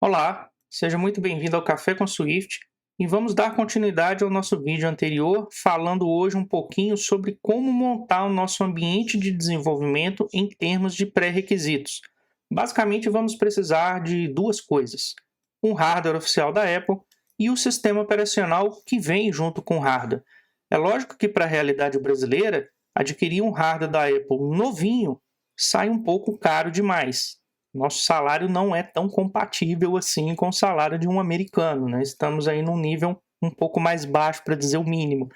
Olá, seja muito bem-vindo ao Café com Swift e vamos dar continuidade ao nosso vídeo anterior, falando hoje um pouquinho sobre como montar o nosso ambiente de desenvolvimento em termos de pré-requisitos. Basicamente, vamos precisar de duas coisas: um hardware oficial da Apple e o sistema operacional que vem junto com o hardware. É lógico que para a realidade brasileira, adquirir um hardware da Apple novinho sai um pouco caro demais. Nosso salário não é tão compatível assim com o salário de um americano, né? Estamos aí num nível um pouco mais baixo, para dizer o mínimo.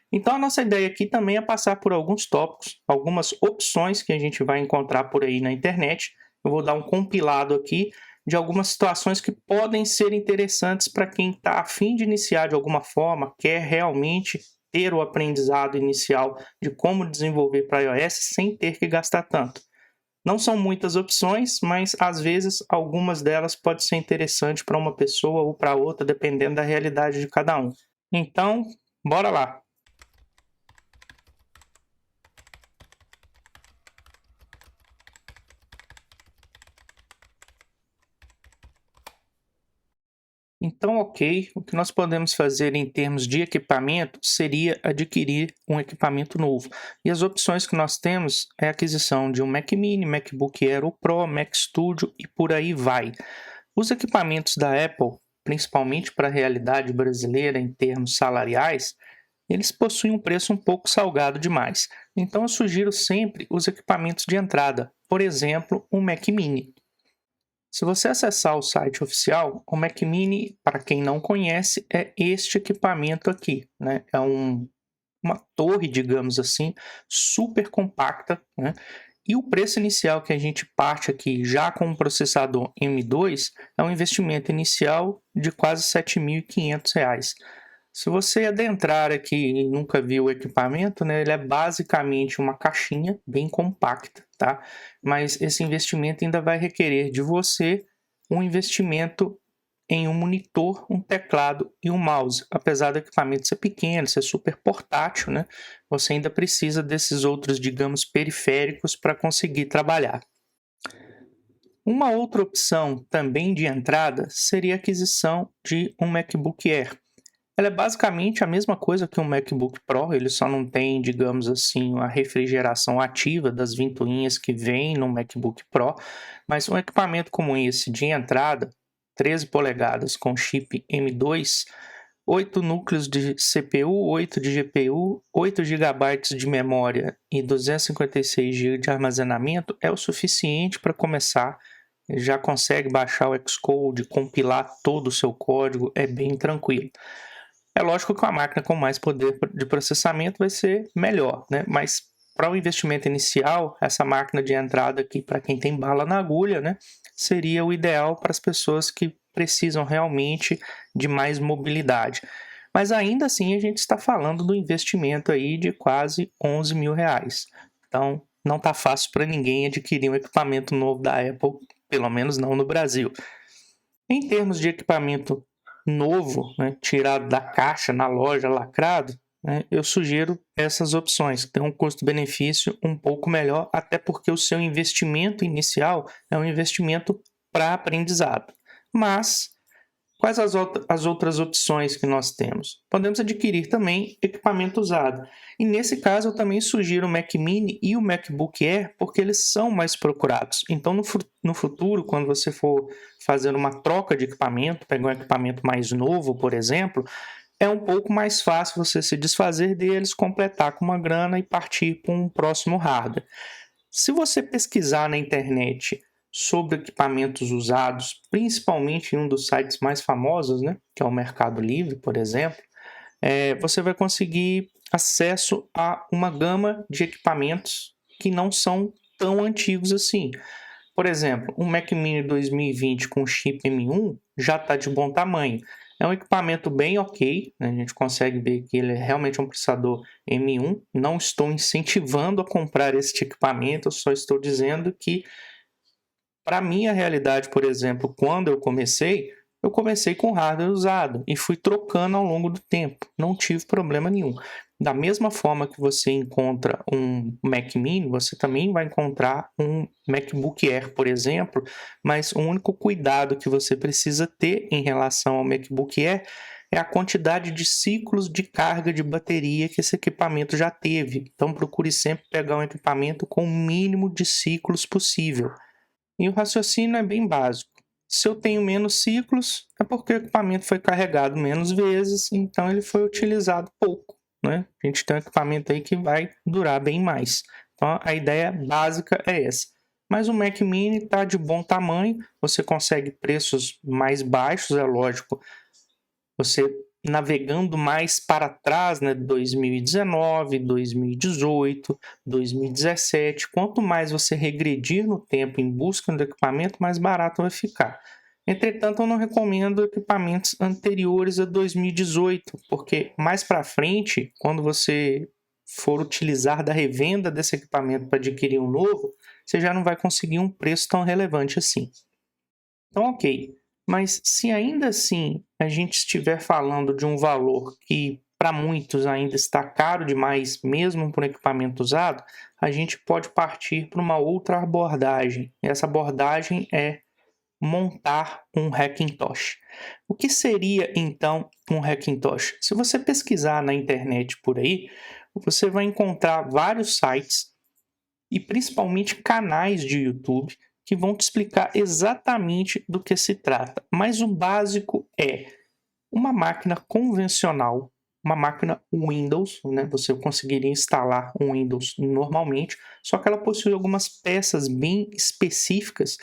Então, a nossa ideia aqui também é passar por alguns tópicos, algumas opções que a gente vai encontrar por aí na internet. Eu vou dar um compilado aqui de algumas situações que podem ser interessantes para quem está a fim de iniciar de alguma forma, quer realmente ter o aprendizado inicial de como desenvolver para iOS sem ter que gastar tanto. Não são muitas opções, mas às vezes algumas delas podem ser interessantes para uma pessoa ou para outra, dependendo da realidade de cada um. Então, bora lá! Então, ok, o que nós podemos fazer em termos de equipamento seria adquirir um equipamento novo. E as opções que nós temos é a aquisição de um Mac Mini, MacBook Air Pro, Mac Studio e por aí vai. Os equipamentos da Apple, principalmente para a realidade brasileira em termos salariais, eles possuem um preço um pouco salgado demais. Então, eu sugiro sempre os equipamentos de entrada, por exemplo, um Mac Mini. Se você acessar o site oficial, o Mac Mini, para quem não conhece, é este equipamento aqui, né? É uma torre, digamos assim, super compacta, né? E o preço inicial que a gente parte aqui, já com o processador M2, é um investimento inicial de quase R$ 7.500. Se você adentrar aqui e nunca viu o equipamento, né, ele é basicamente uma caixinha bem compacta, tá? Mas esse investimento ainda vai requerer de você um investimento em um monitor, um teclado e um mouse. Apesar do equipamento ser pequeno, ser super portátil, né, você ainda precisa desses outros, digamos, periféricos para conseguir trabalhar. Uma outra opção também de entrada seria a aquisição de um MacBook Air. Ela é basicamente a mesma coisa que um MacBook Pro, ele só não tem, digamos assim, a refrigeração ativa das ventoinhas que vem no MacBook Pro, mas um equipamento como esse de entrada, 13 polegadas com chip M2, 8 núcleos de CPU, 8 de GPU, 8 GB de memória e 256 GB de armazenamento é o suficiente para começar. Já consegue baixar o Xcode, compilar todo o seu código, é bem tranquilo. É lógico que uma máquina com mais poder de processamento vai ser melhor, né? Mas para o investimento inicial, essa máquina de entrada aqui, para quem tem bala na agulha, né, seria o ideal para as pessoas que precisam realmente de mais mobilidade. Mas ainda assim, a gente está falando do investimento aí de quase R$ 11.000. Então, não está fácil para ninguém adquirir um equipamento novo da Apple, pelo menos não no Brasil. Em termos de equipamento novo, né, tirado da caixa na loja lacrado, né, eu sugiro essas opções, que tem um custo-benefício um pouco melhor, até porque o seu investimento inicial é um investimento para aprendizado. Mas quais as outras opções que nós temos? Podemos adquirir também equipamento usado. E nesse caso eu também sugiro o Mac Mini e o MacBook Air, porque eles são mais procurados. Então no futuro, quando você for fazer uma troca de equipamento, pegar um equipamento mais novo, por exemplo, é um pouco mais fácil você se desfazer deles, completar com uma grana e partir para um próximo hardware. Se você pesquisar na internet sobre equipamentos usados, principalmente em um dos sites mais famosos, né, que é o Mercado Livre, por exemplo, você vai conseguir acesso a uma gama de equipamentos que não são tão antigos assim. Por exemplo, um Mac Mini 2020 com chip M1 já está de bom tamanho. É um equipamento bem ok, né? A gente consegue ver que ele é realmente um processador M1. Não estou incentivando a comprar este equipamento, eu só estou dizendo que, para minha realidade, por exemplo, quando eu comecei com hardware usado e fui trocando ao longo do tempo. Não tive problema nenhum. Da mesma forma que você encontra um Mac Mini, você também vai encontrar um MacBook Air, por exemplo, mas o único cuidado que você precisa ter em relação ao MacBook Air é a quantidade de ciclos de carga de bateria que esse equipamento já teve. Então, procure sempre pegar um equipamento com o mínimo de ciclos possível. E o raciocínio é bem básico. Se eu tenho menos ciclos, é porque o equipamento foi carregado menos vezes, então ele foi utilizado pouco, né? A gente tem um equipamento aí que vai durar bem mais. Então, a ideia básica é essa. Mas o Mac Mini está de bom tamanho, você consegue preços mais baixos, é lógico. Você navegando mais para trás, né, 2019, 2018, 2017, quanto mais você regredir no tempo em busca do equipamento, mais barato vai ficar. Entretanto, eu não recomendo equipamentos anteriores a 2018, porque mais para frente, quando você for utilizar da revenda desse equipamento para adquirir um novo, você já não vai conseguir um preço tão relevante assim. Então, ok. Mas se ainda assim a gente estiver falando de um valor que para muitos ainda está caro demais, mesmo por equipamento usado, a gente pode partir para uma outra abordagem. Essa abordagem é montar um Hackintosh. O que seria então um Hackintosh? Se você pesquisar na internet por aí, você vai encontrar vários sites e principalmente canais de YouTube que vão te explicar exatamente do que se trata. Mas o básico é uma máquina convencional, uma máquina Windows, né? Você conseguiria instalar um Windows normalmente, só que ela possui algumas peças bem específicas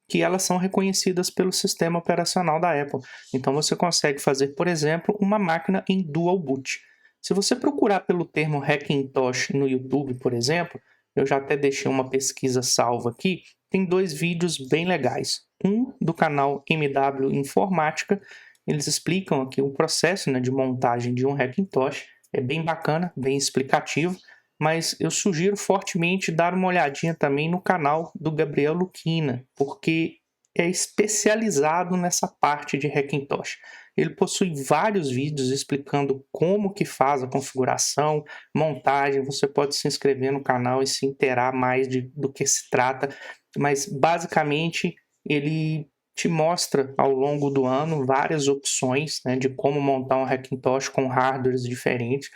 que elas são reconhecidas pelo sistema operacional da Apple. Então você consegue fazer, por exemplo, uma máquina em dual boot. Se você procurar pelo termo Hackintosh no YouTube, por exemplo, eu já até deixei uma pesquisa salva aqui, tem 2 vídeos bem legais. Um do canal MW Informática, eles explicam aqui o processo, né, de montagem de um Hackintosh, é bem bacana, bem explicativo, mas eu sugiro fortemente dar uma olhadinha também no canal do Gabriel Luquina, porque é especializado nessa parte de Hackintosh. Ele possui vários vídeos explicando como que faz a configuração, montagem. Você pode se inscrever no canal e se inteirar mais do que se trata, mas basicamente ele te mostra ao longo do ano várias opções, né, de como montar um Hackintosh com hardwares diferentes.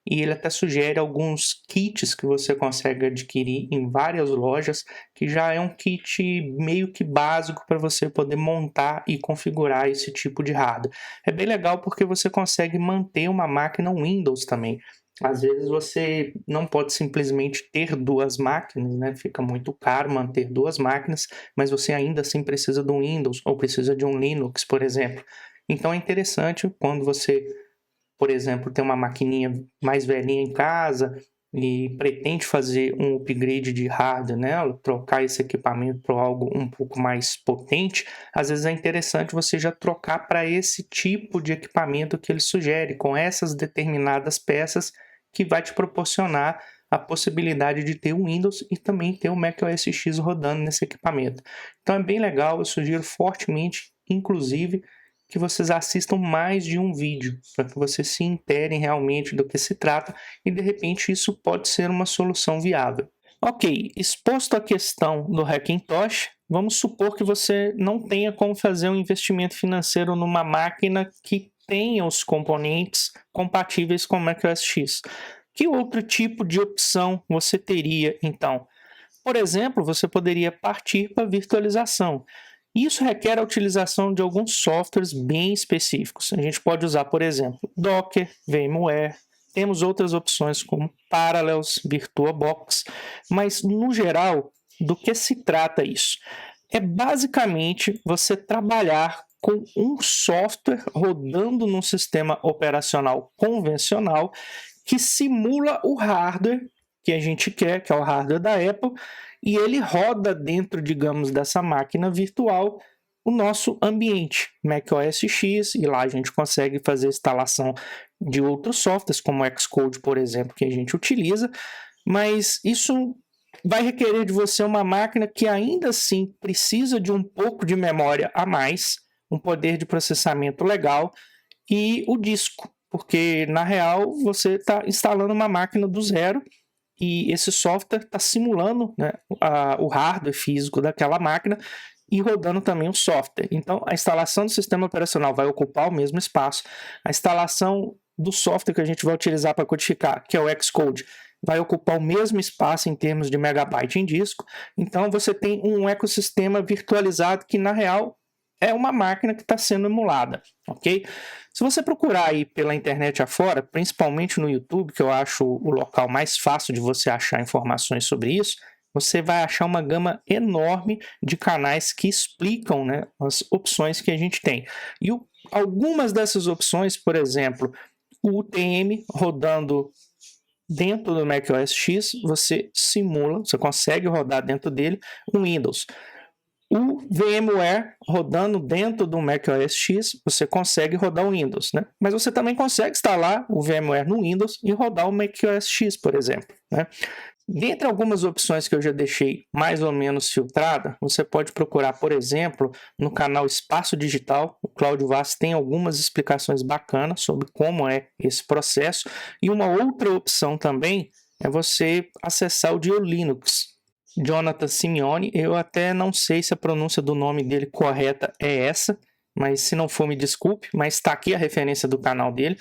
E ele até sugere alguns kits que você consegue adquirir em várias lojas, que já é um kit meio que básico para você poder montar e configurar esse tipo de hardware. É bem legal porque você consegue manter uma máquina Windows também. Às vezes você não pode simplesmente ter 2 máquinas, né? Fica muito caro manter 2 máquinas, mas você ainda assim precisa de um Windows ou precisa de um Linux, por exemplo. Então é interessante quando você, por exemplo, tem uma maquininha mais velhinha em casa e pretende fazer um upgrade de hardware nela, trocar esse equipamento para algo um pouco mais potente, às vezes é interessante você já trocar para esse tipo de equipamento que ele sugere, com essas determinadas peças que vai te proporcionar a possibilidade de ter o Windows e também ter o macOS X rodando nesse equipamento. Então é bem legal, eu sugiro fortemente, inclusive, que vocês assistam mais de um vídeo, para que vocês se interem realmente do que se trata e de repente isso pode ser uma solução viável. Ok, exposto a questão do Hackintosh, vamos supor que você não tenha como fazer um investimento financeiro numa máquina que tenha os componentes compatíveis com o macOS X. Que outro tipo de opção você teria então? Por exemplo, você poderia partir para a virtualização. Isso requer a utilização de alguns softwares bem específicos. A gente pode usar, por exemplo, Docker, VMware, temos outras opções como Parallels, VirtualBox, mas no geral, do que se trata isso? É basicamente você trabalhar com um software rodando num sistema operacional convencional que simula o hardware que a gente quer, que é o hardware da Apple, e ele roda dentro, digamos, dessa máquina virtual o nosso ambiente macOS X, e lá a gente consegue fazer instalação de outros softwares, como o Xcode, por exemplo, que a gente utiliza, mas isso vai requerer de você uma máquina que ainda assim precisa de um pouco de memória a mais, um poder de processamento legal e o disco. porque na real você está instalando uma máquina do zero e esse software está simulando, né, o hardware físico daquela máquina e rodando também o software. Então, a instalação do sistema operacional vai ocupar o mesmo espaço. A instalação do software que a gente vai utilizar para codificar, que é o Xcode, vai ocupar o mesmo espaço em termos de megabyte em disco. Então, você tem um ecossistema virtualizado que, na real, é uma máquina que está sendo emulada, ok? Se você procurar aí pela internet afora, principalmente no YouTube, que eu acho o local mais fácil de você achar informações sobre isso, você vai achar uma gama enorme de canais que explicam, né, as opções que a gente tem. E algumas dessas opções, por exemplo, o UTM rodando dentro do macOS X, você simula, você consegue rodar dentro dele um Windows. O VMware rodando dentro do macOS X, você consegue rodar o Windows, né? Mas você também consegue instalar o VMware no Windows e rodar o macOS X, por exemplo, né? Dentre algumas opções que eu já deixei mais ou menos filtrada, você pode procurar, por exemplo, no canal Espaço Digital. O Cláudio Vaz tem algumas explicações bacanas sobre como é esse processo. E uma outra opção também é você acessar o DioLinux. Jonathan Simeone, eu até não sei se a pronúncia do nome dele correta é essa, mas se não for, me desculpe, mas está aqui a referência do canal dele.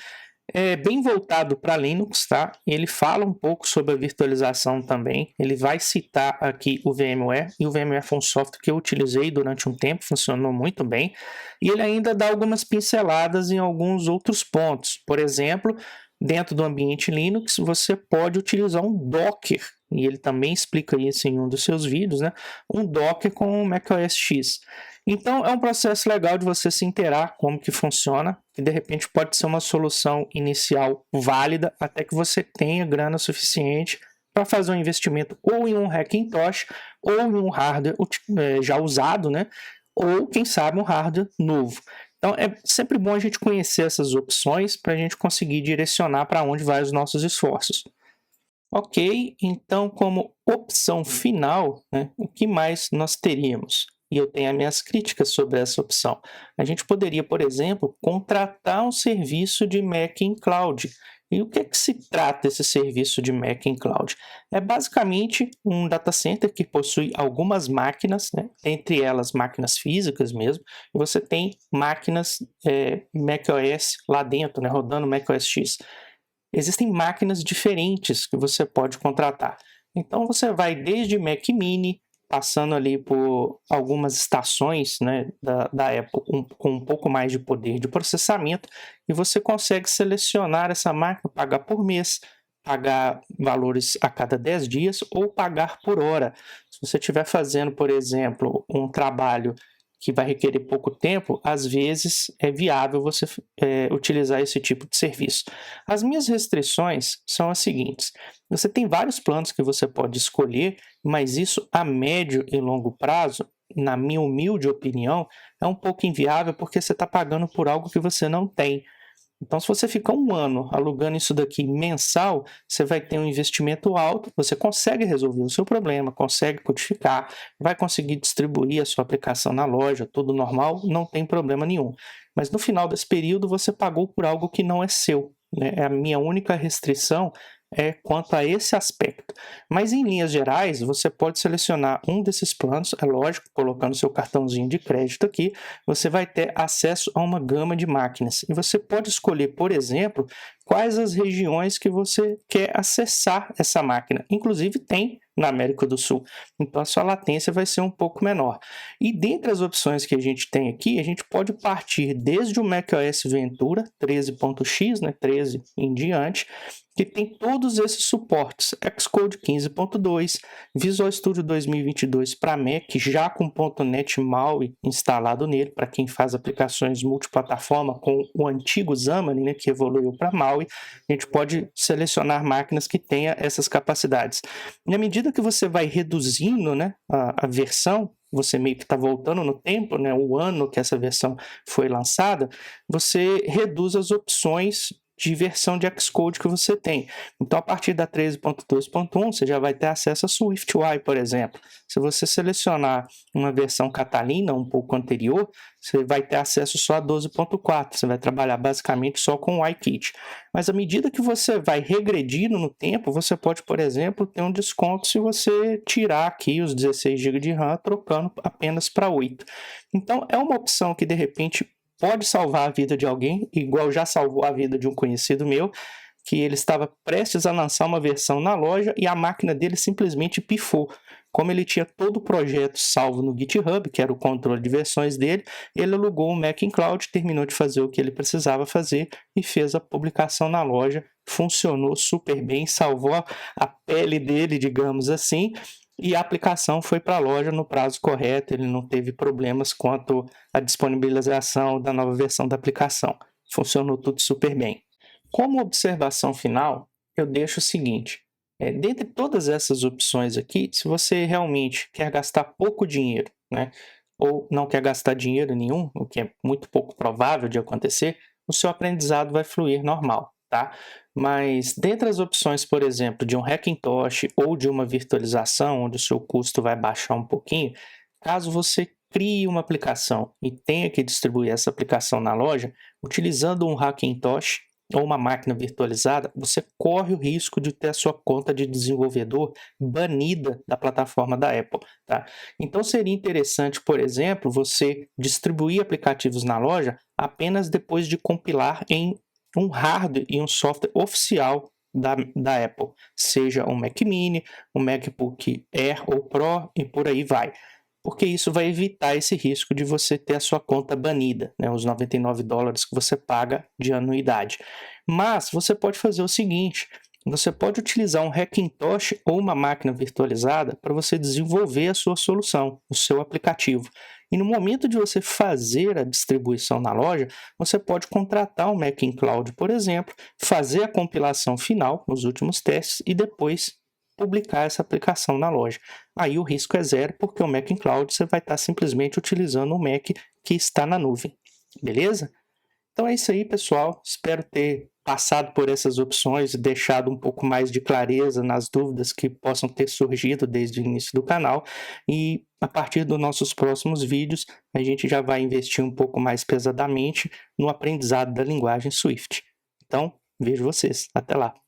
É bem voltado para Linux, tá? Ele fala um pouco sobre a virtualização também. Ele vai citar aqui o VMware, e o VMware foi um software que eu utilizei durante um tempo, funcionou muito bem. E ele ainda dá algumas pinceladas em alguns outros pontos. Por exemplo, dentro do ambiente Linux, você pode utilizar um Docker, e ele também explica isso em um dos seus vídeos, né? Um Docker com o macOS X. Então, é um processo legal de você se inteirar como que funciona, que de repente pode ser uma solução inicial válida, até que você tenha grana suficiente para fazer um investimento ou em um Hackintosh, ou em um hardware já usado, né? Ou, quem sabe, um hardware novo. Então, é sempre bom a gente conhecer essas opções para a gente conseguir direcionar para onde vai os nossos esforços. Ok, então como opção final, né, o que mais nós teríamos? E eu tenho as minhas críticas sobre essa opção. A gente poderia, por exemplo, contratar um serviço de Mac em Cloud. E o que é que se trata esse serviço de Mac em Cloud? É basicamente um data center que possui algumas máquinas, né, entre elas máquinas físicas mesmo, e você tem máquinas macOS lá dentro, né, rodando macOS X. Existem máquinas diferentes que você pode contratar. Então, você vai desde Mac Mini, passando ali por algumas estações, né, da Apple com um pouco mais de poder de processamento, e você consegue selecionar essa máquina, pagar por mês, pagar valores a cada 10 dias ou pagar por hora. Se você estiver fazendo, por exemplo, um trabalho que vai requerer pouco tempo, às vezes é viável você utilizar esse tipo de serviço. As minhas restrições são as seguintes: você tem vários planos que você pode escolher, mas isso a médio e longo prazo, na minha humilde opinião, é um pouco inviável porque você está pagando por algo que você não tem. Então, se você ficar um ano alugando isso daqui mensal, você vai ter um investimento alto, você consegue resolver o seu problema, consegue codificar, vai conseguir distribuir a sua aplicação na loja, tudo normal, não tem problema nenhum. Mas no final desse período, você pagou por algo que não é seu, né? A minha única restrição é quanto a esse aspecto. Mas em linhas gerais, você pode selecionar um desses planos, é lógico, colocando seu cartãozinho de crédito aqui, você vai ter acesso a uma gama de máquinas. E você pode escolher, por exemplo, quais as regiões que você quer acessar essa máquina. Inclusive tem na América do Sul. Então a sua latência vai ser um pouco menor. E dentre as opções que a gente tem aqui, a gente pode partir desde o macOS Ventura 13.x, né, 13 em diante, que tem todos esses suportes: Xcode 15.2, Visual Studio 2022 para Mac, já com .NET MAUI instalado nele, para quem faz aplicações multiplataforma com o antigo Xamarin, né, que evoluiu para MAUI. A gente pode selecionar máquinas que tenham essas capacidades. E à medida que você vai reduzindo, né, a versão, você meio que está voltando no tempo, né, o ano que essa versão foi lançada, você reduz as opções de versão de Xcode que você tem. Então, a partir da 13.2.1, você já vai ter acesso a SwiftUI, por exemplo. Se você selecionar uma versão Catalina, um pouco anterior, você vai ter acesso só a 12.4. Você vai trabalhar basicamente só com o UIKit. Mas à medida que você vai regredindo no tempo, você pode, por exemplo, ter um desconto se você tirar aqui os 16 GB de RAM, trocando apenas para 8. Então, é uma opção que, de repente, pode salvar a vida de alguém, igual já salvou a vida de um conhecido meu, que ele estava prestes a lançar uma versão na loja e a máquina dele simplesmente pifou. Como ele tinha todo o projeto salvo no GitHub, que era o controle de versões dele, ele alugou o Mac in Cloud, terminou de fazer o que ele precisava fazer e fez a publicação na loja. Funcionou super bem, salvou a pele dele, digamos assim, e a aplicação foi para a loja no prazo correto, ele não teve problemas quanto à disponibilização da nova versão da aplicação. Funcionou tudo super bem. Como observação final, eu deixo o seguinte, dentre todas essas opções aqui, se você realmente quer gastar pouco dinheiro, né, ou não quer gastar dinheiro nenhum, o que é muito pouco provável de acontecer, o seu aprendizado vai fluir normal, tá? Mas dentre as opções, por exemplo, de um Hackintosh ou de uma virtualização, onde o seu custo vai baixar um pouquinho, caso você crie uma aplicação e tenha que distribuir essa aplicação na loja, utilizando um Hackintosh ou uma máquina virtualizada, você corre o risco de ter a sua conta de desenvolvedor banida da plataforma da Apple, tá? Então seria interessante, por exemplo, você distribuir aplicativos na loja apenas depois de compilar em um hardware e um software oficial da Apple, seja um Mac Mini, um MacBook Air ou Pro e por aí vai. Porque isso vai evitar esse risco de você ter a sua conta banida, né, os $99 que você paga de anuidade. Mas você pode fazer o seguinte, você pode utilizar um Hackintosh ou uma máquina virtualizada para você desenvolver a sua solução, o seu aplicativo. E no momento de você fazer a distribuição na loja, você pode contratar um Mac in Cloud, por exemplo, fazer a compilação final, os últimos testes, e depois publicar essa aplicação na loja. Aí o risco é zero, porque o Mac in Cloud você vai estar simplesmente utilizando o Mac que está na nuvem, beleza? Então é isso aí, pessoal. Espero ter passado por essas opções e deixado um pouco mais de clareza nas dúvidas que possam ter surgido desde o início do canal. E a partir dos nossos próximos vídeos, a gente já vai investir um pouco mais pesadamente no aprendizado da linguagem Swift. Então, vejo vocês. Até lá!